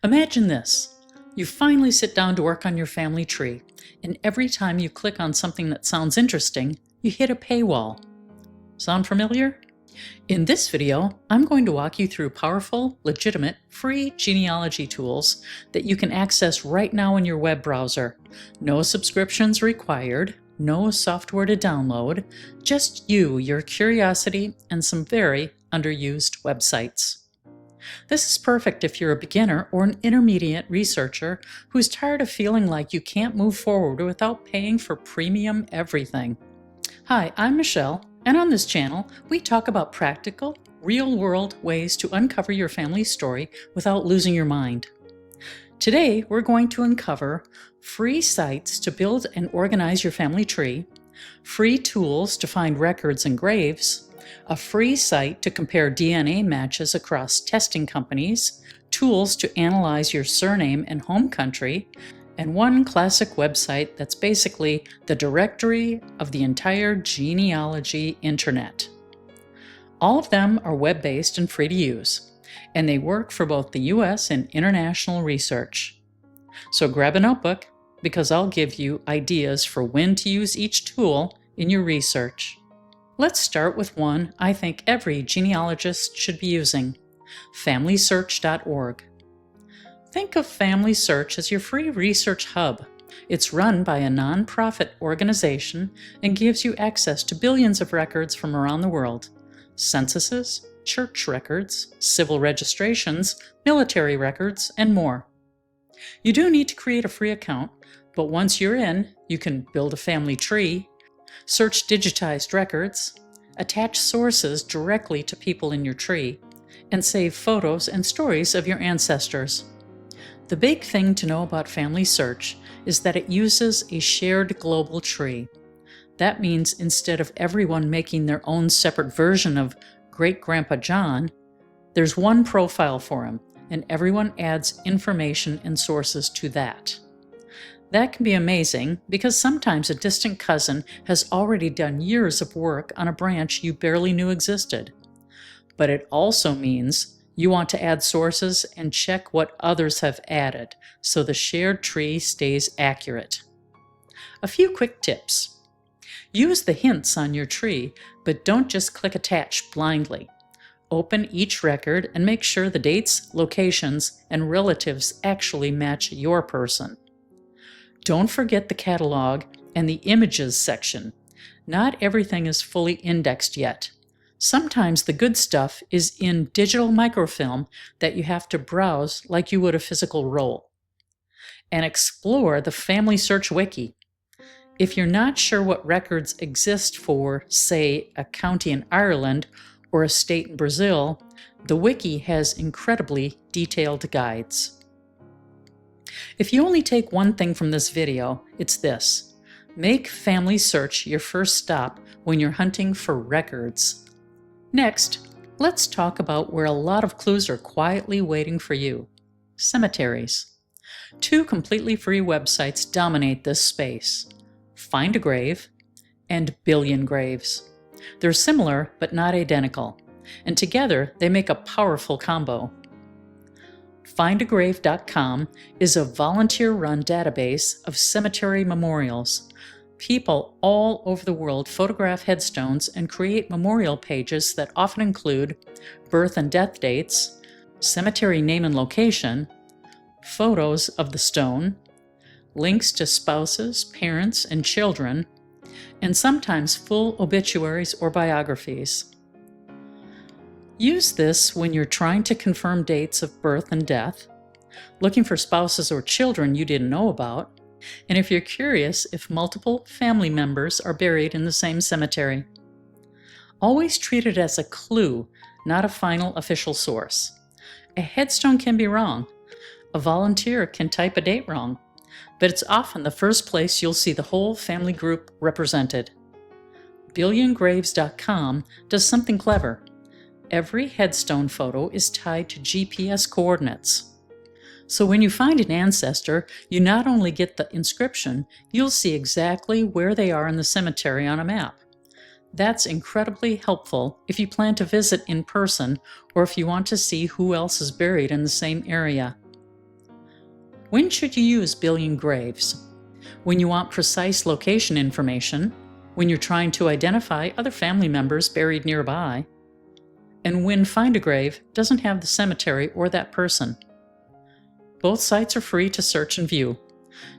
Imagine this. You finally sit down to work on your family tree, and every time you click on something that sounds interesting, you hit a paywall. Sound familiar? In this video, I'm going to walk you through powerful, legitimate, free genealogy tools that you can access right now in your web browser. No subscriptions required, no software to download, just you, your curiosity, and some very underused websites. This is perfect if you're a beginner or an intermediate researcher who's tired of feeling like you can't move forward without paying for premium everything. Hi, I'm Michelle, and on this channel, we talk about practical, real-world ways to uncover your family's story without losing your mind. Today, we're going to uncover free sites to build and organize your family tree, free tools to find records and graves, a free site to compare DNA matches across testing companies, tools to analyze your surname and home country, and one classic website that's basically the directory of the entire genealogy internet. All of them are web-based and free to use, and they work for both the US and international research. So grab a notebook, because I'll give you ideas for when to use each tool in your research. Let's start with one I think every genealogist should be using, FamilySearch.org. Think of FamilySearch as your free research hub. It's run by a nonprofit organization and gives you access to billions of records from around the world: censuses, church records, civil registrations, military records, and more. You do need to create a free account, but once you're in, you can build a family tree, search digitized records, attach sources directly to people in your tree, and save photos and stories of your ancestors. The big thing to know about FamilySearch is that it uses a shared global tree. That means instead of everyone making their own separate version of Great-Grandpa John, there's one profile for him, and everyone adds information and sources to that. That can be amazing because sometimes a distant cousin has already done years of work on a branch you barely knew existed. But it also means you want to add sources and check what others have added so the shared tree stays accurate. A few quick tips. Use the hints on your tree, but don't just click attach blindly. Open each record and make sure the dates, locations, and relatives actually match your person. Don't forget the catalog and the images section. Not everything is fully indexed yet. Sometimes the good stuff is in digital microfilm that you have to browse like you would a physical roll. And explore the FamilySearch Wiki. If you're not sure what records exist for, say, a county in Ireland or a state in Brazil, the wiki has incredibly detailed guides. If you only take one thing from this video, it's this: make FamilySearch your first stop when you're hunting for records. Next, let's talk about where a lot of clues are quietly waiting for you: cemeteries. Two completely free websites dominate this space: Find a Grave and Billion Graves. They're similar but not identical, and together they make a powerful combo. FindAgrave.com is a volunteer-run database of cemetery memorials. People all over the world photograph headstones and create memorial pages that often include birth and death dates, cemetery name and location, photos of the stone, links to spouses, parents, and children, and sometimes full obituaries or biographies. Use this when you're trying to confirm dates of birth and death, looking for spouses or children you didn't know about, and if you're curious if multiple family members are buried in the same cemetery. Always treat it as a clue, not a final official source. A headstone can be wrong. A volunteer can type a date wrong, but it's often the first place you'll see the whole family group represented. BillionGraves.com does something clever. Every headstone photo is tied to GPS coordinates. So when you find an ancestor, you not only get the inscription, you'll see exactly where they are in the cemetery on a map. That's incredibly helpful if you plan to visit in person or if you want to see who else is buried in the same area. When should you use billion graves? When you want precise location information, when you're trying to identify other family members buried nearby, and when Find a Grave doesn't have the cemetery or that person. Both sites are free to search and view.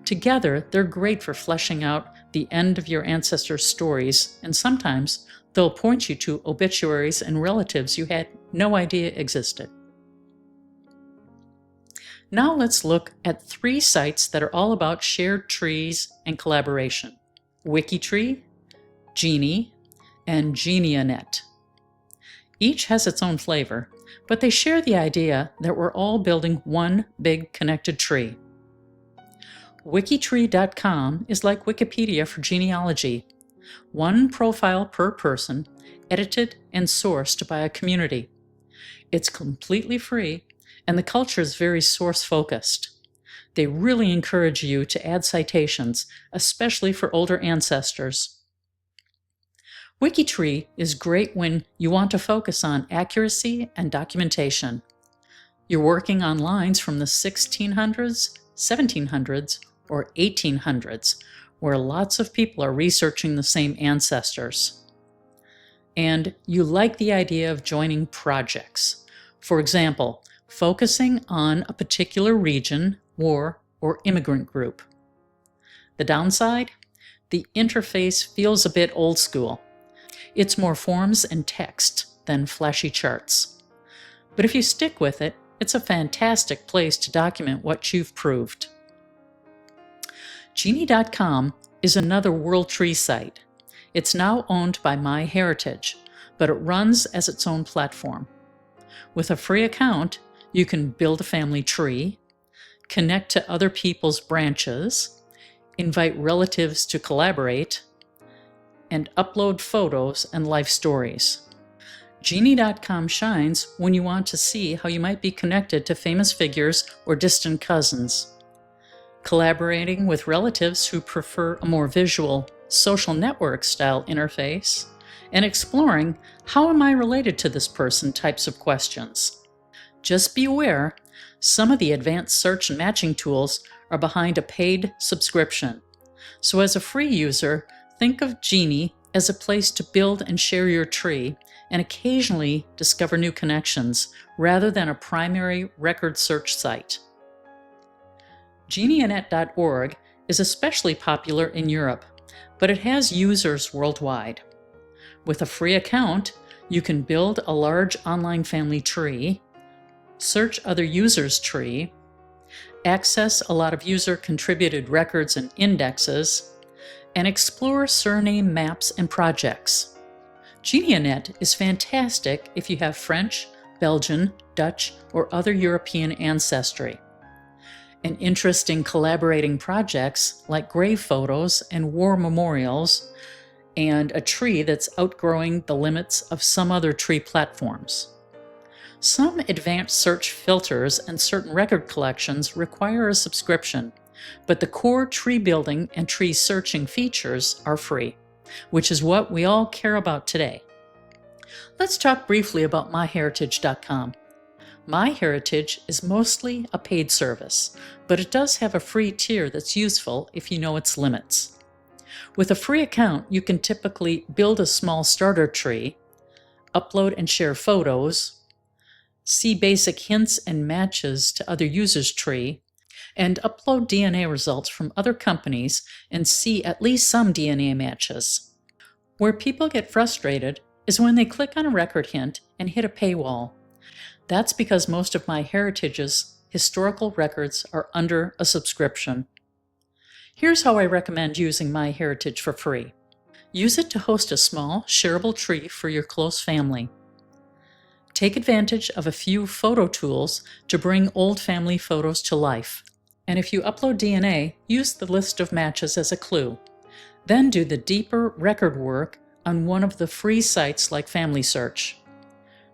Together, they're great for fleshing out the end of your ancestors' stories, and sometimes they'll point you to obituaries and relatives you had no idea existed. Now let's look at 3 sites that are all about shared trees and collaboration: WikiTree, Geni, and Geneanet. Each has its own flavor, but they share the idea that we're all building one big connected tree. WikiTree.com is like Wikipedia for genealogy. One profile per person, edited and sourced by a community. It's completely free, and the culture is very source-focused. They really encourage you to add citations, especially for older ancestors. WikiTree is great when you want to focus on accuracy and documentation. You're working on lines from the 1600s, 1700s, or 1800s, where lots of people are researching the same ancestors. And you like the idea of joining projects. For example, focusing on a particular region, war, or immigrant group. The downside? The interface feels a bit old school. It's more forms and text than flashy charts. But if you stick with it, it's a fantastic place to document what you've proved. Geni.com is another World Tree site. It's now owned by MyHeritage, but it runs as its own platform. With a free account, you can build a family tree, connect to other people's branches, invite relatives to collaborate, and upload photos and life stories. Geni.com shines when you want to see how you might be connected to famous figures or distant cousins. Collaborating with relatives who prefer a more visual, social network style interface, and exploring how am I related to this person types of questions. Just be aware, some of the advanced search and matching tools are behind a paid subscription. So as a free user, think of Geni as a place to build and share your tree and occasionally discover new connections rather than a primary record search site. Geneanet.org is especially popular in Europe, but it has users worldwide. With a free account, you can build a large online family tree, search other users' tree, access a lot of user-contributed records and indexes, and explore surname maps and projects. Geneanet is fantastic if you have French, Belgian, Dutch, or other European ancestry. An interest in collaborating projects like grave photos and war memorials, and a tree that's outgrowing the limits of some other tree platforms. Some advanced search filters and certain record collections require a subscription, but the core tree building and tree searching features are free, which is what we all care about today. Let's talk briefly about MyHeritage.com. MyHeritage is mostly a paid service, but it does have a free tier that's useful if you know its limits. With a free account, you can typically build a small starter tree, upload and share photos, see basic hints and matches to other users' tree, and upload DNA results from other companies and see at least some DNA matches. Where people get frustrated is when they click on a record hint and hit a paywall. That's because most of MyHeritage's historical records are under a subscription. Here's how I recommend using MyHeritage for free. Use it to host a small, shareable tree for your close family. Take advantage of a few photo tools to bring old family photos to life. And if you upload DNA, use the list of matches as a clue. Then do the deeper record work on one of the free sites like FamilySearch.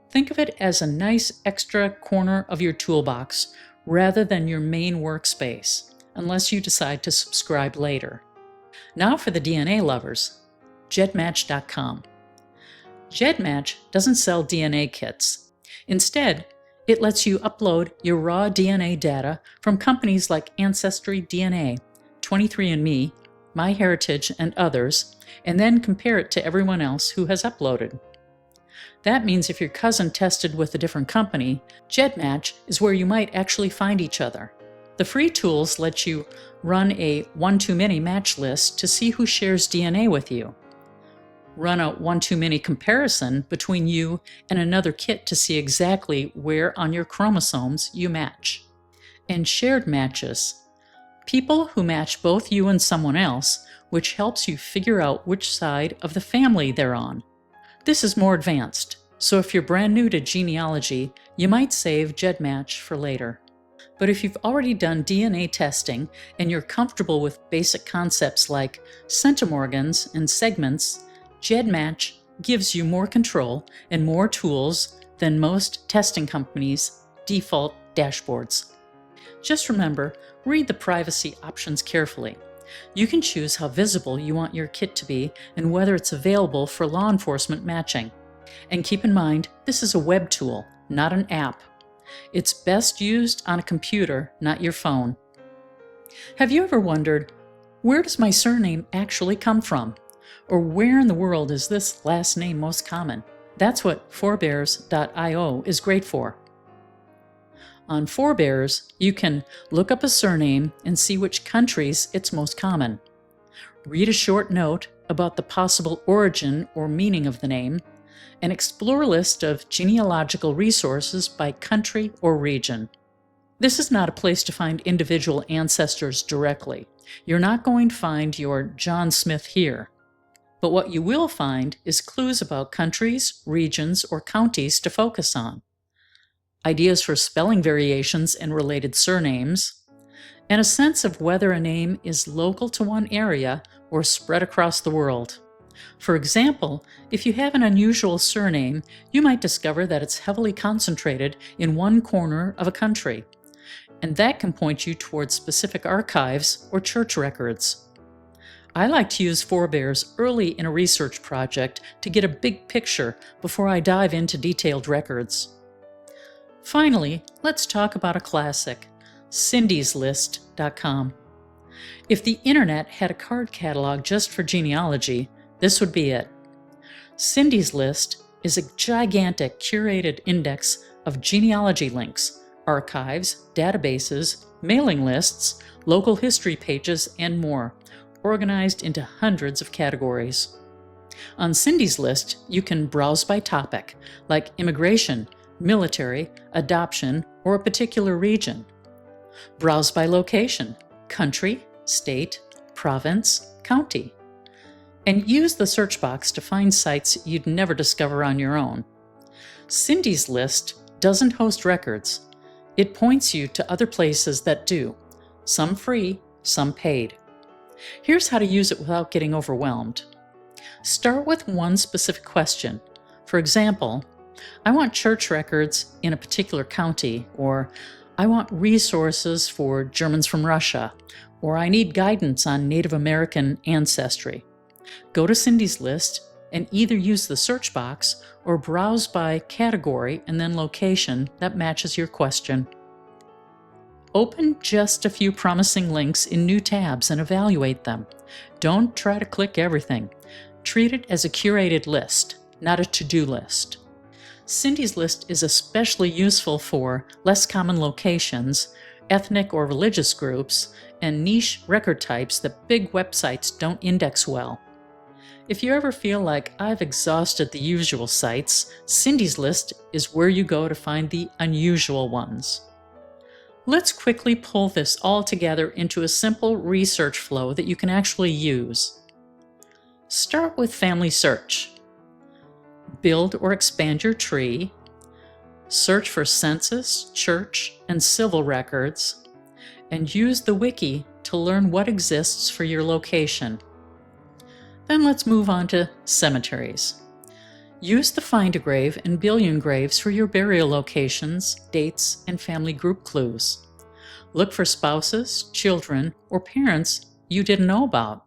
Think of it as a nice extra corner of your toolbox rather than your main workspace, unless you decide to subscribe later. Now for the DNA lovers, GEDmatch.com. GEDmatch doesn't sell DNA kits. Instead, It lets you upload your raw DNA data from companies like Ancestry DNA, 23andMe, MyHeritage, and others, and then compare it to everyone else who has uploaded. That means if your cousin tested with a different company, GEDmatch is where you might actually find each other. The free tools let you run a one-to-many match list to see who shares DNA with you. Run a one-to-many comparison between you and another kit to see exactly where on your chromosomes you match. And shared matches. People who match both you and someone else, which helps you figure out which side of the family they're on. This is more advanced, so if you're brand new to genealogy, you might save GEDmatch for later. But if you've already done DNA testing and you're comfortable with basic concepts like centimorgans and segments, GEDmatch gives you more control and more tools than most testing companies' default dashboards. Just remember, read the privacy options carefully. You can choose how visible you want your kit to be and whether it's available for law enforcement matching. And keep in mind, this is a web tool, not an app. It's best used on a computer, not your phone. Have you ever wondered, where does my surname actually come from? Or where in the world is this last name most common? That's what Forebears.io is great for. On Forebears, you can look up a surname and see which countries it's most common. Read a short note about the possible origin or meaning of the name, and explore a list of genealogical resources by country or region. This is not a place to find individual ancestors directly. You're not going to find your John Smith here. But what you will find is clues about countries, regions, or counties to focus on, ideas for spelling variations and related surnames, and a sense of whether a name is local to one area or spread across the world. For example, if you have an unusual surname, you might discover that it's heavily concentrated in one corner of a country, and that can point you towards specific archives or church records. I like to use Forebears early in a research project to get a big picture before I dive into detailed records. Finally, let's talk about a classic, Cyndi'sList.com. If the internet had a card catalog just for genealogy, this would be it. Cyndi's List is a gigantic curated index of genealogy links, archives, databases, mailing lists, local history pages, and more, organized into hundreds of categories. On Cyndi's List, you can browse by topic, like immigration, military, adoption, or a particular region. Browse by location, country, state, province, county. And use the search box to find sites you'd never discover on your own. Cyndi's List doesn't host records. It points you to other places that do, some free, some paid. Here's how to use it without getting overwhelmed. Start with one specific question. For example, I want church records in a particular county, or I want resources for Germans from Russia, or I need guidance on Native American ancestry. Go to Cyndi's List and either use the search box or browse by category and then location that matches your question. Open just a few promising links in new tabs and evaluate them. Don't try to click everything. Treat it as a curated list, not a to-do list. Cyndi's List is especially useful for less common locations, ethnic or religious groups, and niche record types that big websites don't index well. If you ever feel like I've exhausted the usual sites, Cyndi's List is where you go to find the unusual ones. Let's quickly pull this all together into a simple research flow that you can actually use. Start with FamilySearch. Build or expand your tree. Search for census, church, and civil records, and use the wiki to learn what exists for your location. Then let's move on to cemeteries. Use the Find a Grave and Billion Graves for your burial locations, dates, and family group clues. Look for spouses, children, or parents you didn't know about.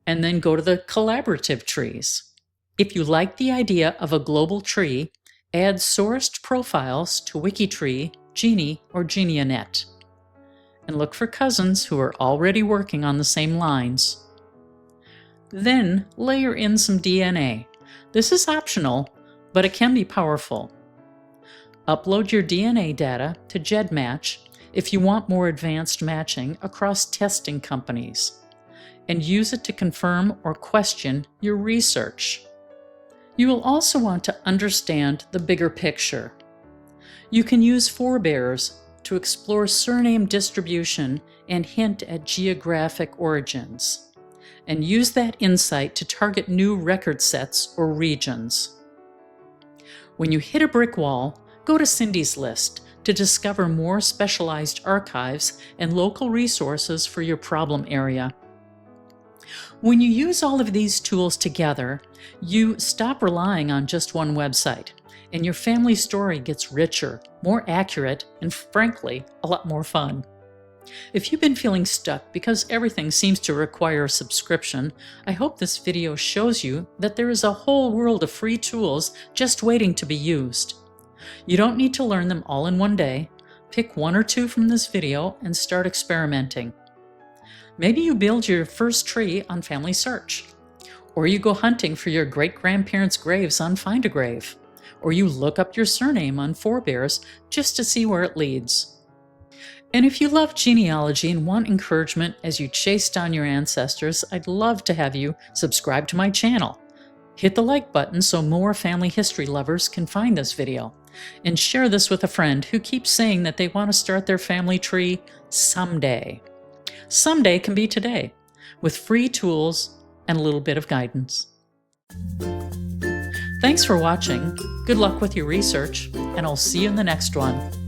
And then go to the collaborative trees. If you like the idea of a global tree, Add sourced profiles to WikiTree, Geni, or Geneanet. And look for cousins who are already working on the same lines. Then layer in some DNA. This is optional, but it can be powerful. Upload your DNA data to GEDmatch if you want more advanced matching across testing companies, and use it to confirm or question your research. You will also want to understand the bigger picture. You can use Forebears to explore surname distribution and hint at geographic origins, and use that insight to target new record sets or regions. When you hit a brick wall, go to Cyndi's list to discover more specialized archives and local resources for your problem area. When you use all of these tools together, you stop relying on just one website, and your family story gets richer, more accurate, and frankly, a lot more fun. If you've been feeling stuck because everything seems to require a subscription, I hope this video shows you that there is a whole world of free tools just waiting to be used. You don't need to learn them all in one day. Pick one or two from this video and start experimenting. Maybe you build your first tree on FamilySearch, or you go hunting for your great-grandparents' graves on Find a Grave, or you look up your surname on Forebears just to see where it leads. And if you love genealogy and want encouragement as you chase down your ancestors, I'd love to have you subscribe to my channel. Hit the like button so more family history lovers can find this video, and share this with a friend who keeps saying that they want to start their family tree someday. Someday can be today, with free tools and a little bit of guidance. Thanks for watching, good luck with your research, and I'll see you in the next one.